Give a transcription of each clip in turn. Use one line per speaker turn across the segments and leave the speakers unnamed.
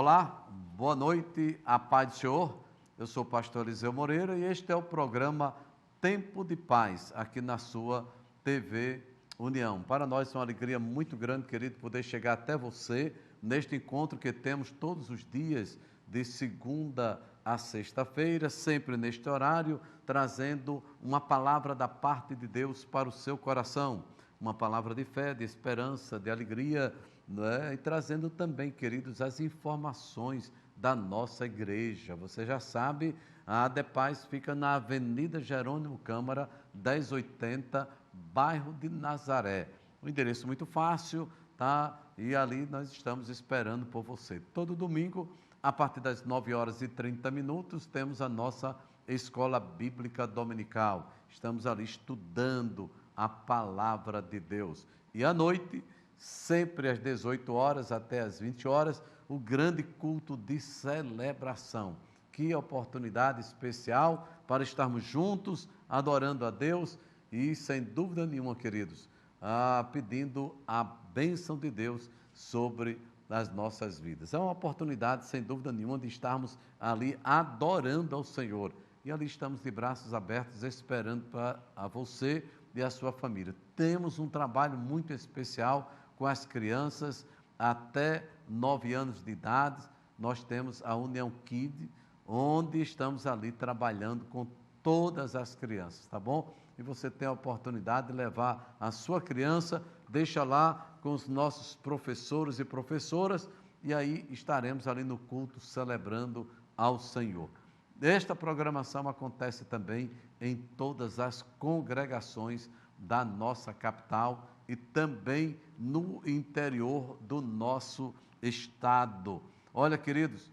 Olá, boa noite, a paz do Senhor. Eu sou o pastor Eliseu Moreira e este é o programa Tempo de Paz, aqui na sua TV União. Para nós é uma alegria muito grande, querido, poder chegar até você neste encontro que temos todos os dias, de segunda a sexta-feira, sempre neste horário, trazendo uma palavra da parte de Deus para o seu coração. Uma palavra de fé, de esperança, de alegria, né? E trazendo também, queridos, as informações da nossa igreja. Você já sabe, a ADEPAZ fica na Avenida Jerônimo Câmara, 1080, bairro de Nazaré. Um endereço muito fácil, tá? E ali nós estamos esperando por você. Todo domingo, a partir das 9h30, temos a nossa Escola Bíblica Dominical. Estamos ali estudando a Palavra de Deus. E à noite, sempre às 18h até às 20h, o grande culto de celebração. Que oportunidade especial para estarmos juntos, adorando a Deus e, sem dúvida nenhuma, queridos, pedindo a bênção de Deus sobre as nossas vidas. É uma oportunidade, sem dúvida nenhuma, de estarmos ali adorando ao Senhor. E ali estamos de braços abertos, esperando para você e a sua família. Temos um trabalho muito especial com as crianças até 9 anos de idade. Nós temos a União Kid, onde estamos ali trabalhando com todas as crianças, tá bom? E você tem a oportunidade de levar a sua criança, deixa lá com os nossos professores e professoras, e aí estaremos ali no culto celebrando ao Senhor. Esta programação acontece também em todas as congregações da nossa capital e também no interior do nosso estado. Olha, queridos,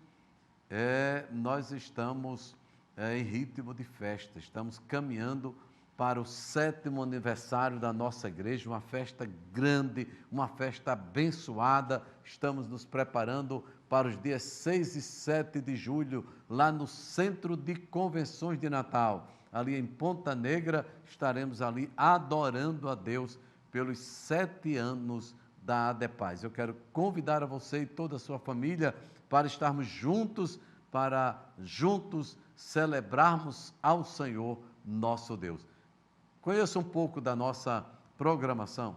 nós estamos em ritmo de festa, estamos caminhando para o 7º aniversário da nossa igreja, uma festa grande, uma festa abençoada. Estamos nos preparando para os dias 6 e 7 de julho, lá no Centro de Convenções de Natal. Ali em Ponta Negra, estaremos ali adorando a Deus pelos 7 anos da ADEPAZ. Eu quero convidar a você e toda a sua família para estarmos juntos, para juntos celebrarmos ao Senhor nosso Deus. Conheça um pouco da nossa programação.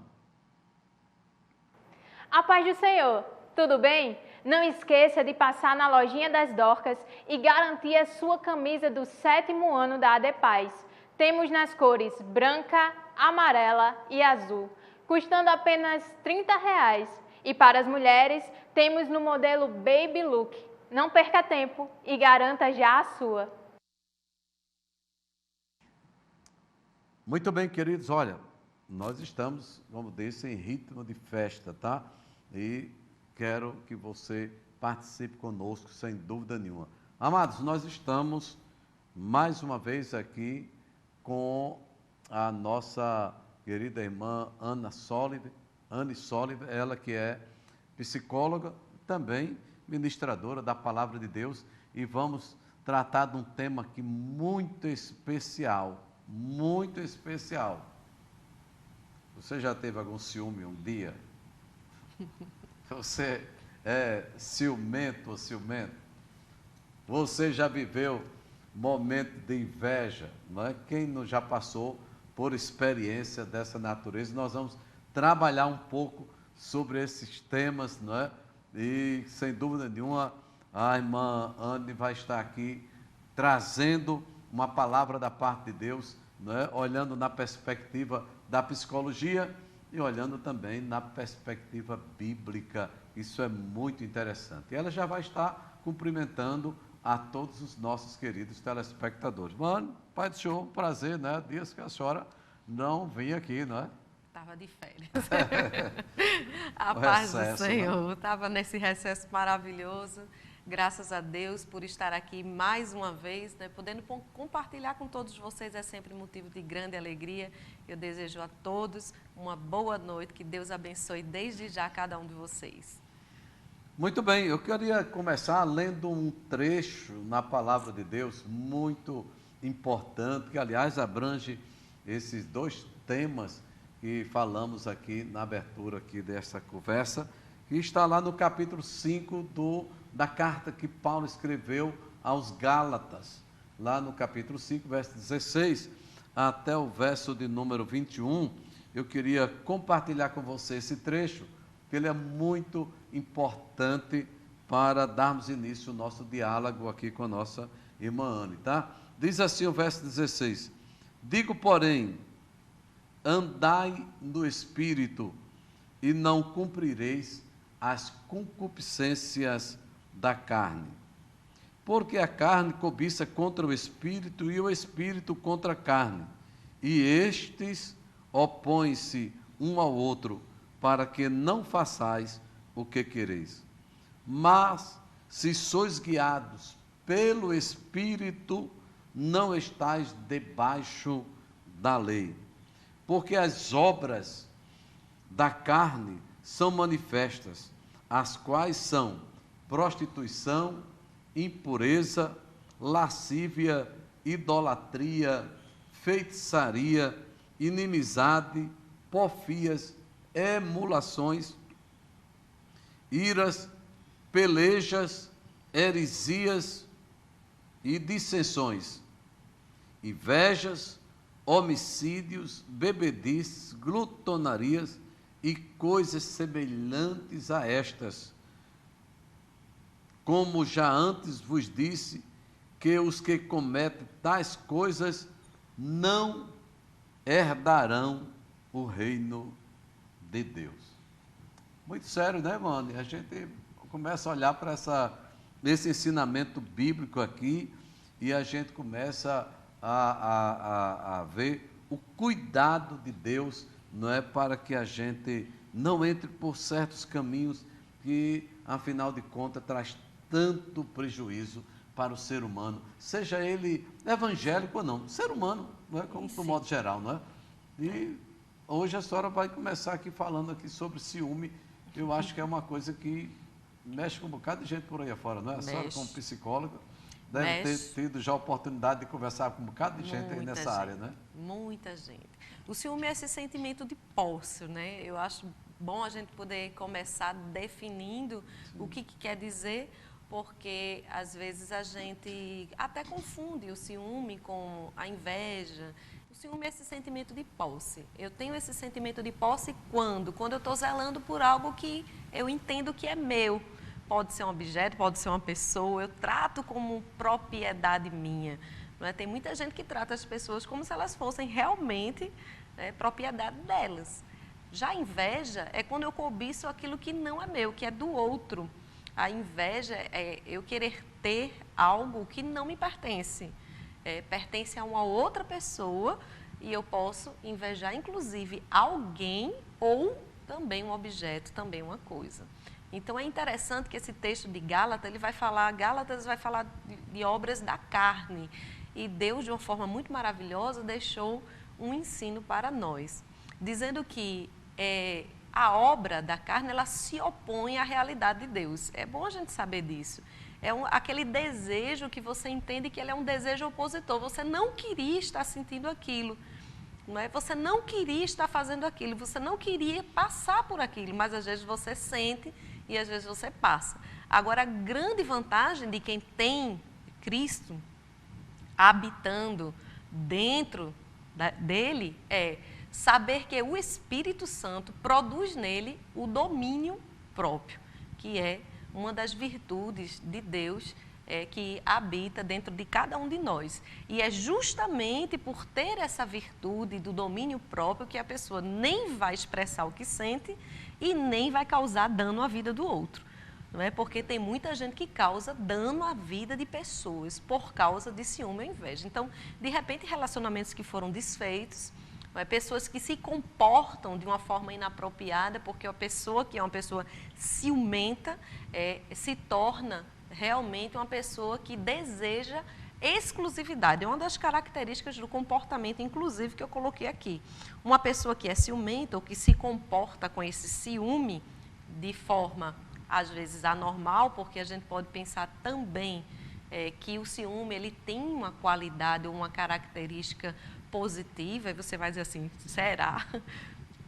A paz do Senhor, tudo bem? Não esqueça de passar na lojinha das Dorcas e garantir a sua camisa do 7º ano da ADEPAZ. Temos nas cores branca, amarela e azul, custando apenas R$30. E para as mulheres, temos no modelo Baby Look. Não perca tempo e garanta já a sua.
Muito bem, queridos, olha, nós estamos, como disse, em ritmo de festa, tá? E quero que você participe conosco, sem dúvida nenhuma. Amados, nós estamos mais uma vez aqui com a nossa querida irmã Anne Soliver, ela que é psicóloga, também ministradora da Palavra de Deus, e vamos tratar de um tema aqui muito especial. Muito especial. Você já teve algum ciúme um dia? Você é ciumento ou ciumento? Você já viveu momento de inveja, não é? Quem não já passou por experiência dessa natureza? Nós vamos trabalhar um pouco sobre esses temas, não é? E, sem dúvida nenhuma, a irmã Anne vai estar aqui trazendo uma palavra da parte de Deus, né? Olhando na perspectiva da psicologia e olhando também na perspectiva bíblica. Isso é muito interessante. E ela já vai estar cumprimentando a todos os nossos queridos telespectadores. Mano, Pai do Senhor, prazer, né? Dias que a senhora não vinha aqui, não é?
Estava de férias. A paz do Senhor. Estava nesse recesso maravilhoso. Graças a Deus por estar aqui mais uma vez, né, podendo compartilhar com todos vocês, é sempre motivo de grande alegria. Eu desejo a todos uma boa noite, que Deus abençoe desde já cada um de vocês.
Muito bem, eu queria começar lendo um trecho na Palavra de Deus muito importante, que aliás abrange esses 2 temas que falamos aqui na abertura aqui dessa conversa, que está lá no capítulo 5 do da carta que Paulo escreveu aos Gálatas, lá no capítulo 5, verso 16, até o verso de número 21, eu queria compartilhar com você esse trecho, que ele é muito importante para darmos início ao nosso diálogo aqui com a nossa irmã Anne, tá? Diz assim o verso 16, digo, porém, andai no Espírito, e não cumprireis as concupiscências da carne. Porque a carne cobiça contra o Espírito, e o Espírito contra a carne. E estes opõem-se um ao outro, para que não façais o que quereis. Mas, se sois guiados pelo Espírito, não estáis debaixo da lei. Porque as obras da carne são manifestas, as quais são prostituição, impureza, lascívia, idolatria, feitiçaria, inimizade, porfias, emulações, iras, pelejas, heresias e dissensões, invejas, homicídios, bebedices, glutonarias e coisas semelhantes a estas. Como já antes vos disse, que os que cometem tais coisas não herdarão o reino de Deus. Muito sério, né, mano? A gente começa a olhar para esse ensinamento bíblico aqui e a gente começa a ver o cuidado de Deus, não é, para que a gente não entre por certos caminhos que, afinal de contas, traz tanto prejuízo para o ser humano, seja ele evangélico ou não, ser humano, não é, como do modo geral, não é? E hoje a senhora vai começar aqui falando aqui sobre ciúme. Eu acho que é uma coisa que mexe com um bocado de gente por aí afora, não é? A senhora, como psicóloga, deve ter tido já a oportunidade de conversar com um bocado de gente aí nessa área, né?
Muita gente. O ciúme é esse sentimento de posse, né? Eu acho bom a gente poder começar definindo o que quer dizer, porque às vezes a gente até confunde o ciúme com a inveja. O ciúme é esse sentimento de posse. Eu tenho esse sentimento de posse quando eu estou zelando por algo que eu entendo que é meu. Pode ser um objeto, pode ser uma pessoa, eu trato como propriedade minha. Não é? Tem muita gente que trata as pessoas como se elas fossem realmente propriedade delas. Já a inveja é quando eu cobiço aquilo que não é meu, que é do outro. A inveja é eu querer ter algo que não me pertence. Pertence a uma outra pessoa e eu posso invejar, inclusive, alguém ou também um objeto, também uma coisa. Então, é interessante que esse texto de Gálatas vai falar de obras da carne. E Deus, de uma forma muito maravilhosa, deixou um ensino para nós, dizendo que a obra da carne, ela se opõe à realidade de Deus. É bom a gente saber disso. É aquele desejo que você entende que ele é um desejo opositor. Você não queria estar sentindo aquilo, não é? Você não queria estar fazendo aquilo, você não queria passar por aquilo, mas às vezes você sente e às vezes você passa. Agora, a grande vantagem de quem tem Cristo habitando dentro dele é saber que o Espírito Santo produz nele o domínio próprio, que é uma das virtudes de Deus que habita dentro de cada um de nós. E é justamente por ter essa virtude do domínio próprio que a pessoa nem vai expressar o que sente e nem vai causar dano à vida do outro. Não é? Porque tem muita gente que causa dano à vida de pessoas por causa de ciúme ou inveja. Então, de repente, relacionamentos que foram desfeitos, pessoas que se comportam de uma forma inapropriada, porque a pessoa que é uma pessoa ciumenta se torna realmente uma pessoa que deseja exclusividade. É uma das características do comportamento, inclusive, que eu coloquei aqui. Uma pessoa que é ciumenta ou que se comporta com esse ciúme de forma, às vezes, anormal, porque a gente pode pensar também que o ciúme ele tem uma qualidade ou uma característica positiva, e você vai dizer assim, será?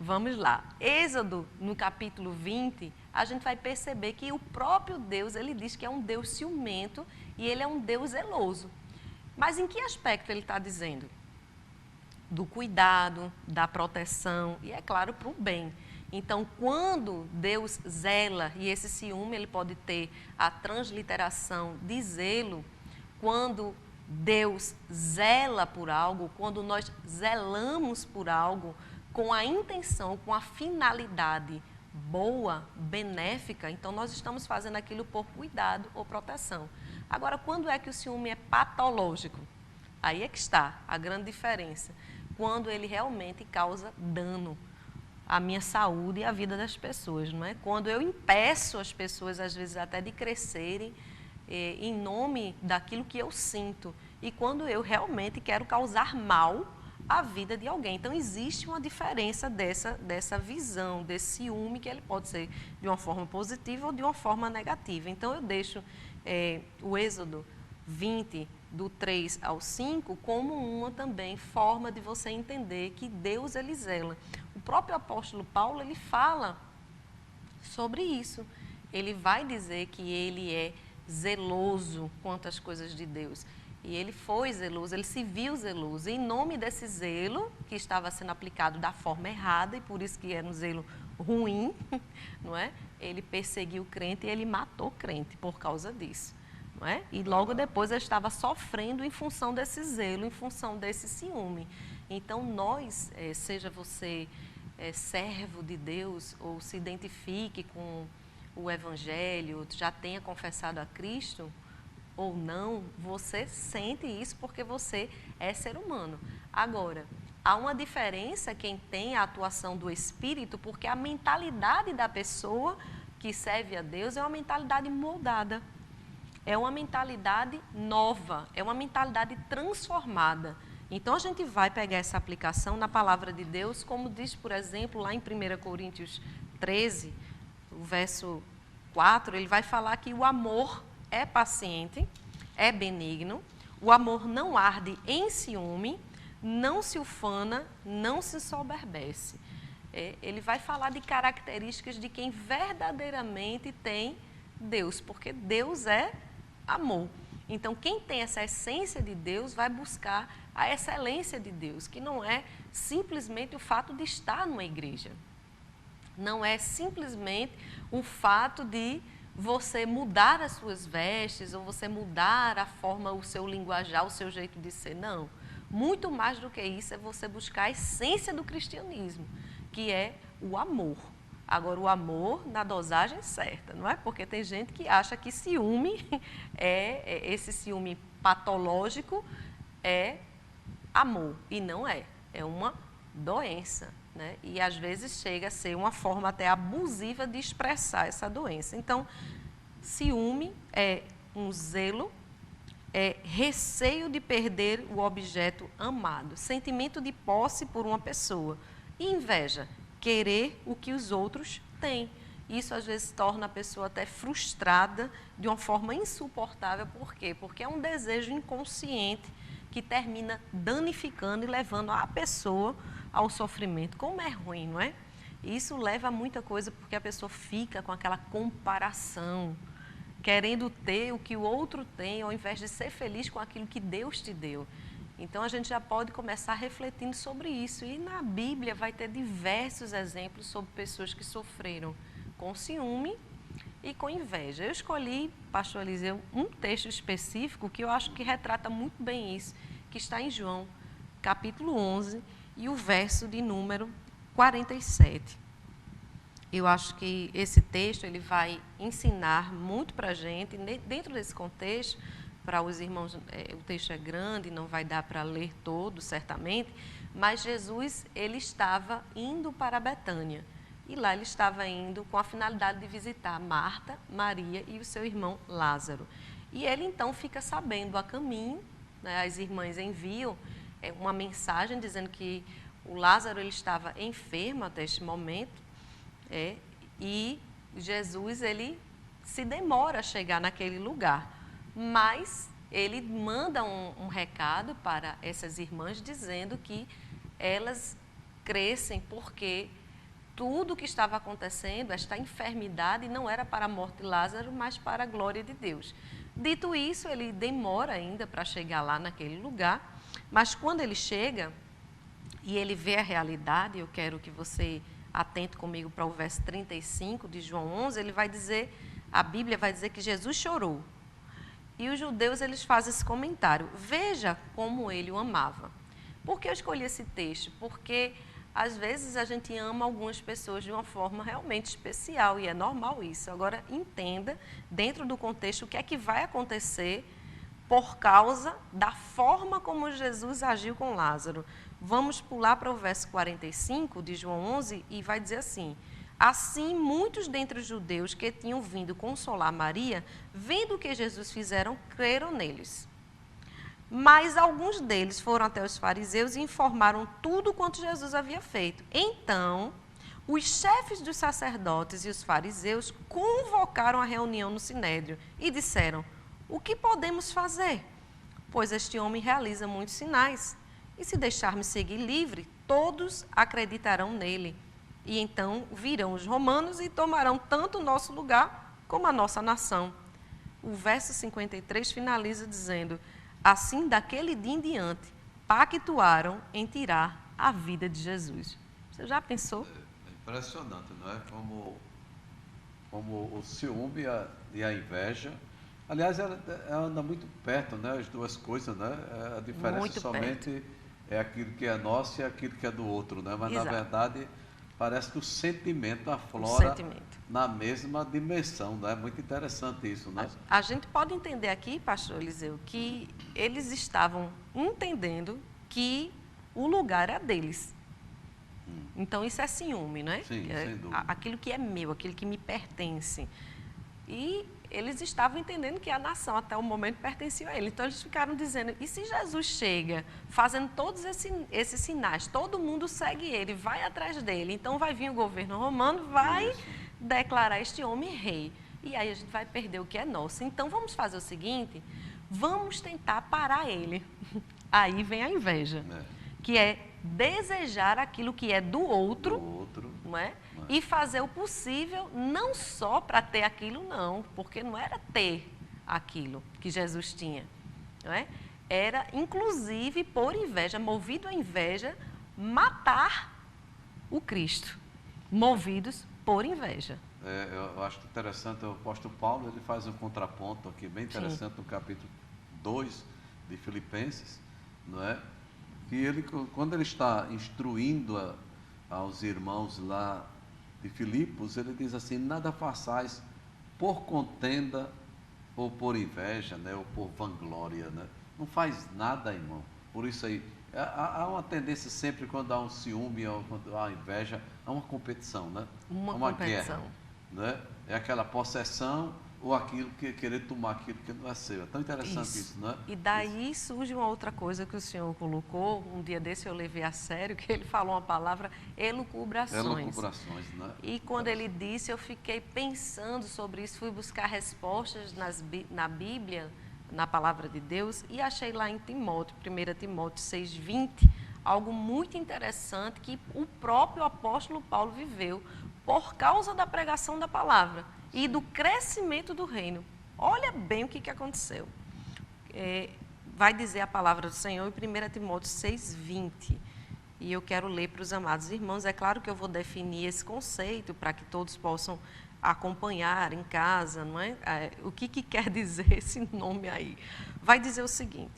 Vamos lá. Êxodo, no capítulo 20, a gente vai perceber que o próprio Deus, ele diz que é um Deus ciumento e ele é um Deus zeloso. Mas em que aspecto ele está dizendo? Do cuidado, da proteção e, é claro, para o bem. Então, quando Deus zela, e esse ciúme ele pode ter a transliteração de zelo, quando Deus zela por algo, quando nós zelamos por algo com a intenção, com a finalidade boa, benéfica, então nós estamos fazendo aquilo por cuidado ou proteção. Agora, quando é que o ciúme é patológico? Aí é que está a grande diferença. Quando ele realmente causa dano à minha saúde e à vida das pessoas, não é? Quando eu impeço as pessoas, às vezes, até de crescerem em nome daquilo que eu sinto. E quando eu realmente quero causar mal à vida de alguém. Então, existe uma diferença dessa visão, desse ciúme, que ele pode ser de uma forma positiva ou de uma forma negativa. Então, eu deixo o Êxodo 20, do 3 ao 5, como uma também forma de você entender que Deus, ele zela. O próprio apóstolo Paulo, ele fala sobre isso. Ele vai dizer que ele é zeloso quanto às coisas de Deus. E ele foi zeloso, ele se viu zeloso. E em nome desse zelo, que estava sendo aplicado da forma errada, e por isso que era um zelo ruim, não é? Ele perseguiu o crente e ele matou o crente por causa disso. Não é? E logo depois ele estava sofrendo em função desse zelo, em função desse ciúme. Então nós, seja você servo de Deus ou se identifique com o Evangelho, já tenha confessado a Cristo ou não, você sente isso porque você é ser humano. Agora, há uma diferença quem tem a atuação do Espírito, porque a mentalidade da pessoa que serve a Deus é uma mentalidade moldada. É uma mentalidade nova, é uma mentalidade transformada. Então, a gente vai pegar essa aplicação na palavra de Deus, como diz, por exemplo, lá em 1 Coríntios 13, o verso 4, ele vai falar que o amor é paciente, é benigno, o amor não arde em ciúme, não se ufana, não se ensoberbece. Ele vai falar de características de quem verdadeiramente tem Deus, porque Deus é amor. Então, quem tem essa essência de Deus vai buscar a excelência de Deus, que não é simplesmente o fato de estar numa igreja. Não é simplesmente o fato de você mudar as suas vestes ou você mudar a forma, o seu linguajar, o seu jeito de ser. Não. Muito mais do que isso é você buscar a essência do cristianismo, que é o amor. Agora, o amor na dosagem certa, não é? Porque tem gente que acha que ciúme, esse ciúme patológico é amor, e não é. É uma doença, né? E às vezes chega a ser uma forma até abusiva de expressar essa doença. Então, ciúme é um zelo, é receio de perder o objeto amado, sentimento de posse por uma pessoa, e inveja, querer o que os outros têm. Isso, às vezes, torna a pessoa até frustrada de uma forma insuportável. Por quê? Porque é um desejo inconsciente que termina danificando e levando a pessoa ao sofrimento. Como é ruim, não é? Isso leva a muita coisa, porque a pessoa fica com aquela comparação, querendo ter o que o outro tem, ao invés de ser feliz com aquilo que Deus te deu. Então, a gente já pode começar refletindo sobre isso. E na Bíblia vai ter diversos exemplos sobre pessoas que sofreram com ciúme e com inveja. Eu escolhi, pastor Eliseu, um texto específico que eu acho que retrata muito bem isso, que está em João, capítulo 11, e o verso de número 47. Eu acho que esse texto ele vai ensinar muito para a gente, dentro desse contexto. Para os irmãos, o texto é grande, não vai dar para ler todo, certamente, mas Jesus, ele estava indo para Betânia, e lá ele estava indo com a finalidade de visitar Marta, Maria e o seu irmão Lázaro. E ele, então, fica sabendo a caminho, né, as irmãs enviam uma mensagem dizendo que o Lázaro ele estava enfermo até este momento, e Jesus, ele se demora a chegar naquele lugar. Mas ele manda um recado para essas irmãs dizendo que elas crescem porque tudo o que estava acontecendo, esta enfermidade, não era para a morte de Lázaro, mas para a glória de Deus. Dito isso, ele demora ainda para chegar lá naquele lugar, mas quando ele chega e ele vê a realidade, eu quero que você atente comigo para o verso 35 de João 11, ele vai dizer, a Bíblia vai dizer que Jesus chorou. E os judeus, eles fazem esse comentário, veja como ele o amava. Por que eu escolhi esse texto? Porque às vezes a gente ama algumas pessoas de uma forma realmente especial e é normal isso. Agora, entenda, dentro do contexto, o que é que vai acontecer por causa da forma como Jesus agiu com Lázaro. Vamos pular para o verso 45 de João 11 e vai dizer assim, assim muitos dentre os judeus que tinham vindo consolar Maria, vendo o que Jesus fizeram, creram neles. Mas alguns deles foram até os fariseus e informaram tudo quanto Jesus havia feito. Então, os chefes dos sacerdotes e os fariseus convocaram a reunião no Sinédrio e disseram, o que podemos fazer? Pois este homem realiza muitos sinais. E se deixarmos seguir livre, todos acreditarão nele. E então virão os romanos e tomarão tanto o nosso lugar como a nossa nação. O verso 53 finaliza dizendo, assim, daquele dia em diante, pactuaram em tirar a vida de Jesus. Você já pensou?
É impressionante, não é? Como o ciúme e a inveja. Aliás, ela anda muito perto, né? As duas coisas, né? A diferença
muito
somente
perto.
É aquilo que é nosso e aquilo que é do outro, né? Mas,
exato,
na verdade, parece que o sentimento aflora na mesma dimensão, né? É muito interessante isso, né?
A gente pode entender aqui, pastor Eliseu, que eles estavam entendendo que o lugar era deles. Então, isso é ciúme, não é?
Sim, sem dúvida.
Aquilo que é meu, aquilo que me pertence. E eles estavam entendendo que a nação, até o momento, pertencia a ele. Então, eles ficaram dizendo, e se Jesus chega fazendo todos esses sinais, todo mundo segue ele, vai atrás dele, então vai vir o governo romano, vai declarar este homem rei. E aí a gente vai perder o que é nosso. Então, vamos fazer o seguinte, vamos tentar parar ele. Aí vem a inveja, que é desejar aquilo que é do outro, não é? E fazer o possível, não só para ter aquilo, não, porque não era ter aquilo que Jesus tinha, não é? Era, inclusive, por inveja, movido a inveja, matar o Cristo, movidos por inveja.
Eu acho interessante, o apóstolo Paulo, ele faz um contraponto aqui, bem interessante, no capítulo 2 de Filipenses, não é? Que ele, quando ele está instruindo aos irmãos lá de Filipos, ele diz assim, nada façais por contenda ou por inveja, né, ou por vanglória, né? Não faz nada, irmão. Por isso aí, há uma tendência sempre, quando há um ciúme ou quando há inveja, há uma competição, né? Uma
competição.
Guerra, né? É aquela possessão ou aquilo que querer tomar aquilo que não é seu. É tão interessante isso, né?
E daí surge uma outra coisa que o senhor colocou, um dia desse eu levei a sério, que ele falou uma palavra, elucubrações.
Elucubrações, né?
E quando ele disse, eu fiquei pensando sobre isso, fui buscar respostas na Bíblia, na palavra de Deus, e achei lá em Timóteo, 1 Timóteo 6:20, algo muito interessante que o próprio apóstolo Paulo viveu por causa da pregação da palavra e do crescimento do reino. Olha bem o que aconteceu. Vai dizer a palavra do Senhor em 1 Timóteo 6:20. E eu quero ler para os amados irmãos. É claro que eu vou definir esse conceito para que todos possam acompanhar em casa, não é? O que quer dizer esse nome aí? Vai dizer o seguinte: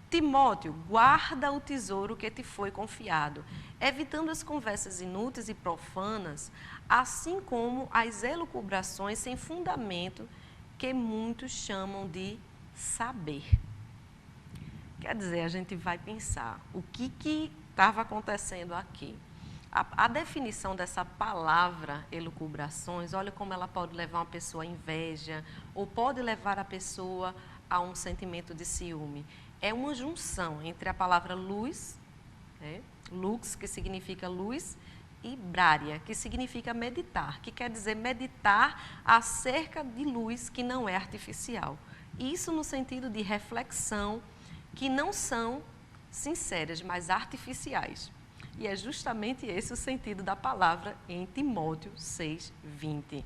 Timóteo, guarda o tesouro que te foi confiado, evitando as conversas inúteis e profanas, assim como as elucubrações sem fundamento que muitos chamam de saber. Quer dizer, a gente vai pensar o que estava acontecendo aqui. A definição dessa palavra elucubrações, olha como ela pode levar uma pessoa à inveja ou pode levar a pessoa a um sentimento de ciúme. É uma junção entre a palavra luz, lux, que significa luz, e brária, que significa meditar, que quer dizer meditar acerca de luz que não é artificial. Isso no sentido de reflexão, que não são sinceras, mas artificiais. E é justamente esse o sentido da palavra em Timóteo 6:20.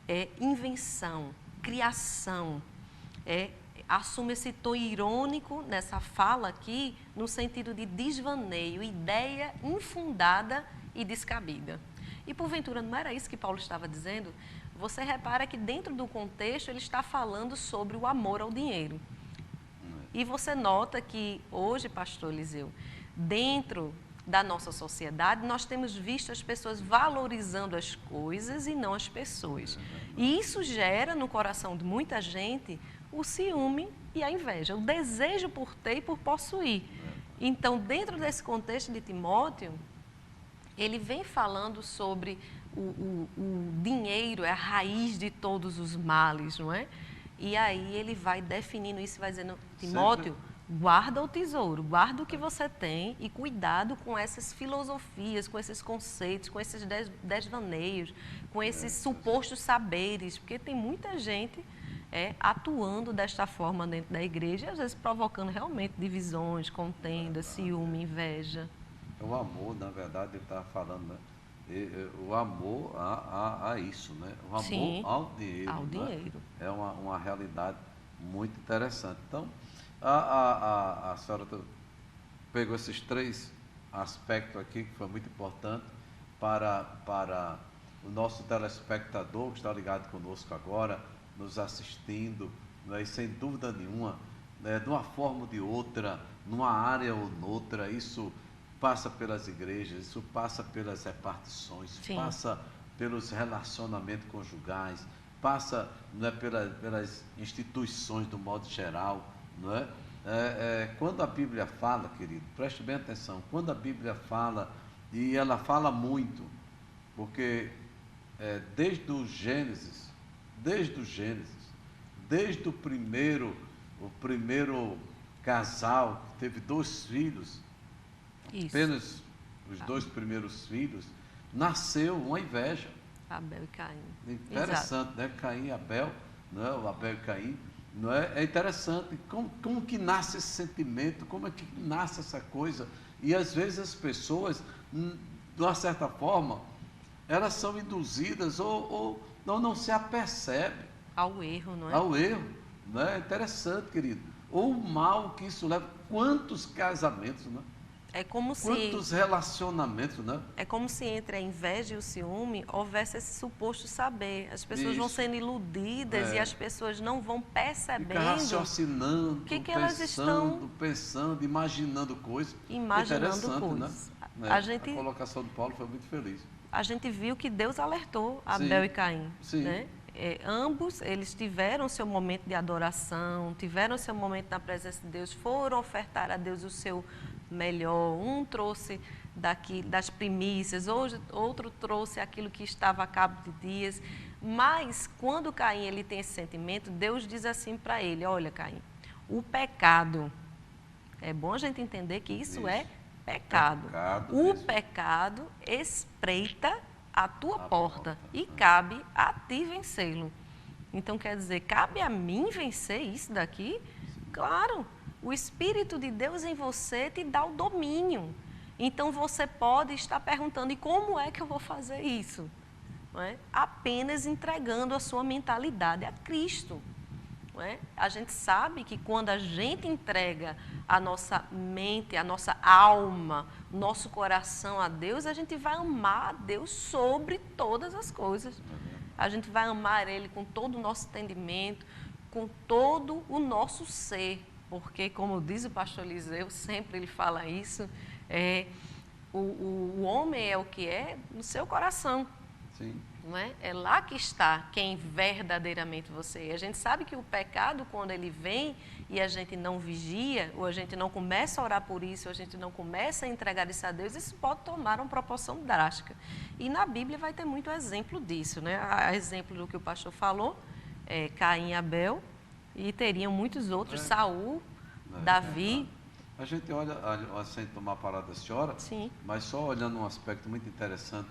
É invenção, criação, assume esse tom irônico nessa fala aqui, no sentido de desvaneio, ideia infundada e descabida. E porventura não era isso que Paulo estava dizendo? Você repara que dentro do contexto ele está falando sobre o amor ao dinheiro. E você nota que hoje, pastor Eliseu, dentro da nossa sociedade, nós temos visto as pessoas valorizando as coisas e não as pessoas. E isso gera no coração de muita gente o ciúme e a inveja, o desejo por ter e por possuir. Então, dentro desse contexto de Timóteo, ele vem falando sobre o dinheiro, é a raiz de todos os males, não é? E aí ele vai definindo isso, vai dizendo, Timóteo, guarda o tesouro, guarda o que você tem e cuidado com essas filosofias, com esses conceitos, com esses desvaneios, com esses supostos saberes, porque tem muita gente atuando desta forma dentro da igreja e às vezes provocando realmente divisões, contendas, ciúme, inveja.
O amor, na verdade, ele estava falando, né? O amor a isso, né? O amor
Sim,
ao dinheiro.
Ao
né?
dinheiro.
É uma realidade muito interessante. Então, a senhora pegou esses 3 aspectos aqui, que foi muito importante para o nosso telespectador que está ligado conosco agora, nos assistindo, né? E sem dúvida nenhuma, né? De uma forma ou de outra, numa área ou noutra, isso passa pelas igrejas, isso passa pelas repartições,
Sim.
passa pelos relacionamentos conjugais, passa, né, pelas instituições do modo geral, não é? Quando a Bíblia fala, querido, preste bem atenção, quando a Bíblia fala, e ela fala muito, porque desde o Gênesis, desde o primeiro casal que teve 2 filhos,
Isso.
apenas os 2 primeiros filhos, nasceu uma inveja.
Abel e Caim.
Interessante, né? Caim e Abel, não é? O Abel e Caim, não é? É interessante como que nasce esse sentimento, como é que nasce essa coisa. E às vezes as pessoas, de uma certa forma, elas são induzidas ou não se apercebem.
Ao erro, não é?
Ao erro, não é? Interessante, querido. Ou o mal que isso leva. Quantos casamentos, não é?
É como se...
Quantos relacionamentos, né?
É como se entre a inveja e o ciúme houvesse esse suposto saber. As pessoas vão
Isso.
sendo iludidas e as pessoas não vão percebendo.
Fica raciocinando,
que elas estão
pensando, imaginando coisas.
imaginando coisas.
Né?
A gente...
A colocação do Paulo foi muito feliz.
A gente viu que Deus alertou Abel e Caim.
Sim.
Né? Ambos, eles tiveram seu momento de adoração, tiveram seu momento na presença de Deus, foram ofertar a Deus o seu melhor. Um trouxe das primícias, outro trouxe aquilo que estava a cabo de dias. Mas, quando Caim ele tem esse sentimento, Deus diz assim para ele, olha, Caim, o pecado, é bom a gente entender que isso é pecado. O pecado espreita a tua porta e cabe a ti vencê-lo. Então, quer dizer, cabe a mim vencer isso daqui? Claro, o Espírito de Deus em você te dá o domínio. Então, você pode estar perguntando, e como é que eu vou fazer isso? Não é? Apenas entregando a sua mentalidade a Cristo. Não é? A gente sabe que quando a gente entrega a nossa mente, a nossa alma, nosso coração a Deus, a gente vai amar a Deus sobre todas as coisas. A gente vai amar Ele com todo o nosso entendimento, com todo o nosso ser. Porque, como diz o pastor Eliseu, sempre ele fala isso, o homem é o que é no seu coração.
Sim.
Não é? É lá que está quem verdadeiramente você é. A gente sabe que o pecado, quando ele vem e a gente não vigia, ou a gente não começa a orar por isso, ou a gente não começa a entregar isso a Deus, isso pode tomar uma proporção drástica. E na Bíblia vai ter muito exemplo disso, né? A exemplo do que o pastor falou, Caim e Abel, e teriam muitos outros, Saul, Davi.
A gente olha, sem tomar parada da senhora,
Sim.
Mas só olhando um aspecto muito interessante,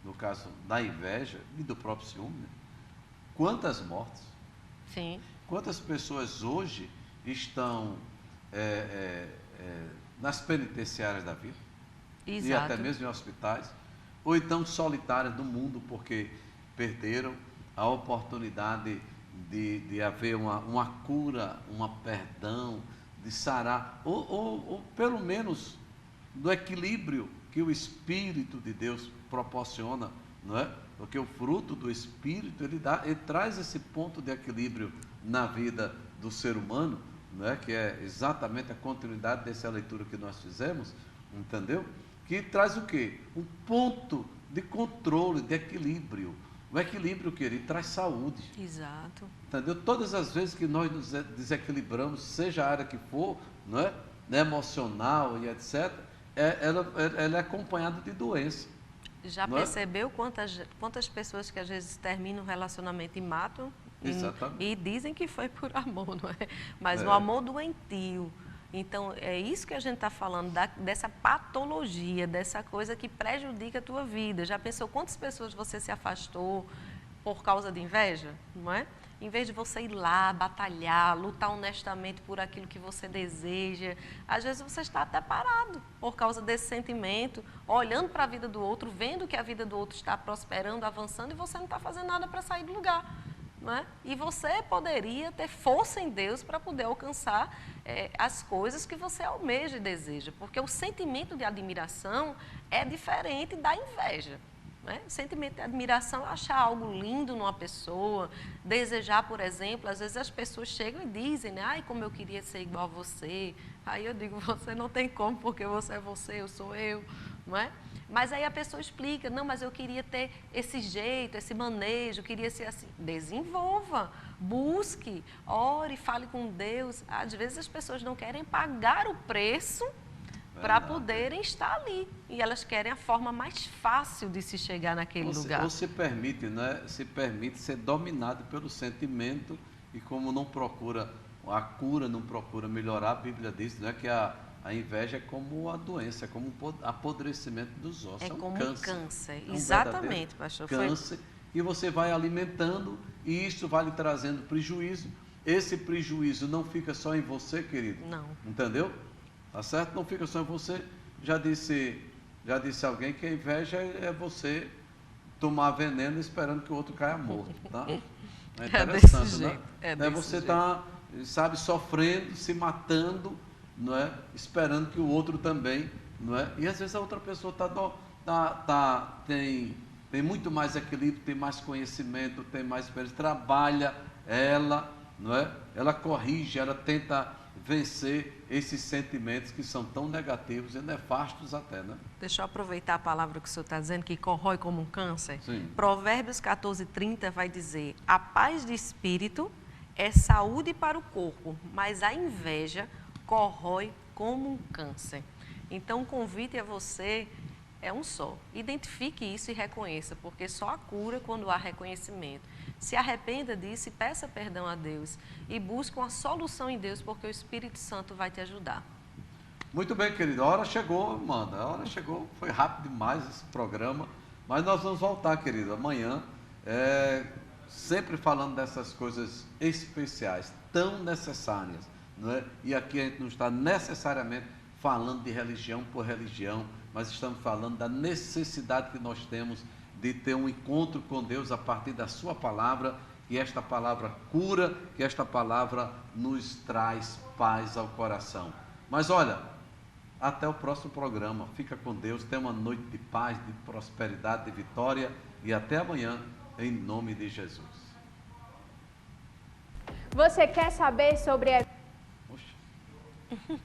no caso da inveja e do próprio ciúme, né? Quantas mortes?
Sim.
Quantas pessoas hoje estão nas penitenciárias da vida?
Exato.
E até mesmo em hospitais, ou então solitárias no mundo, porque perderam a oportunidade de haver uma cura, um perdão, de sarar, ou pelo menos do equilíbrio que o Espírito de Deus proporciona, não é? Porque o fruto do Espírito, ele traz esse ponto de equilíbrio na vida do ser humano, não é? Que é exatamente a continuidade dessa leitura que nós fizemos, entendeu? Que traz o quê? Um ponto de controle, de equilíbrio. O equilíbrio, querido, traz saúde.
Exato.
Entendeu? Todas as vezes que nós nos desequilibramos, seja a área que for, não é? Emocional e etc., ela é acompanhada de doença.
Já percebeu quantas pessoas que às vezes terminam um relacionamento e matam? E dizem que foi por amor, não é? Mas um amor doentio. Então, é isso que a gente está falando, dessa patologia, dessa coisa que prejudica a tua vida. Já pensou quantas pessoas você se afastou por causa de inveja, não é? Em vez de você ir lá, batalhar, lutar honestamente por aquilo que você deseja, às vezes você está até parado por causa desse sentimento, olhando para a vida do outro, vendo que a vida do outro está prosperando, avançando, e você não está fazendo nada para sair do lugar. Não é? E você poderia ter força em Deus para poder alcançar as coisas que você almeja e deseja, porque o sentimento de admiração é diferente da inveja. Né? O sentimento de admiração é achar algo lindo numa pessoa, desejar, por exemplo, às vezes as pessoas chegam e dizem, né? Ai, como eu queria ser igual a você. Aí eu digo, você não tem como, porque você é você, eu sou eu, não é? Mas aí a pessoa explica, não, mas eu queria ter esse jeito, esse manejo, queria ser assim. Desenvolva, busque, ore, fale com Deus. Às vezes as pessoas não querem pagar o preço para poderem estar ali. E elas querem a forma mais fácil de se chegar naquele lugar.
Ou se permite, né? Se permite ser dominado pelo sentimento, e como não procura a cura, não procura melhorar, a Bíblia diz, né, que a inveja é como a doença, é como um apodrecimento dos ossos.
É como um câncer.
É um
Exatamente, pastor.
Câncer. E você vai alimentando, e isso vai lhe trazendo prejuízo. Esse prejuízo não fica só em você, querido.
Não.
Entendeu? Tá certo? Não fica só em você. Já disse alguém que a inveja é você tomar veneno esperando que o outro caia morto, tá? É interessante, né? Você está, sabe, sofrendo, se matando, não é? Esperando que o outro também, não é? E às vezes a outra pessoa tem muito mais equilíbrio, tem mais conhecimento, tem mais experiência, trabalha ela, não é? Ela corrige, ela tenta vencer esses sentimentos que são tão negativos e nefastos até, né?
Deixa eu aproveitar a palavra que o senhor está dizendo, que corrói como um câncer.
Sim.
Provérbios 14:30 vai dizer, a paz de espírito é saúde para o corpo, mas a inveja corrói como um câncer. Então, o convite a você é um só. Identifique isso e reconheça, porque só há cura quando há reconhecimento. Se arrependa disso e peça perdão a Deus. E busque uma solução em Deus, porque o Espírito Santo vai te ajudar.
Muito bem, querido. A hora chegou, Amanda. A hora chegou. Foi rápido demais esse programa. Mas nós vamos voltar, querido, amanhã. Sempre falando dessas coisas especiais, tão necessárias. Não é? E aqui a gente não está necessariamente falando de religião por religião, mas estamos falando da necessidade que nós temos de ter um encontro com Deus a partir da sua palavra, que esta palavra cura, que esta palavra nos traz paz ao coração. Mas olha, até o próximo programa. Fica com Deus, tenha uma noite de paz, de prosperidade, de vitória, e até amanhã, em nome de Jesus.
Você quer saber sobre a...
Oxe.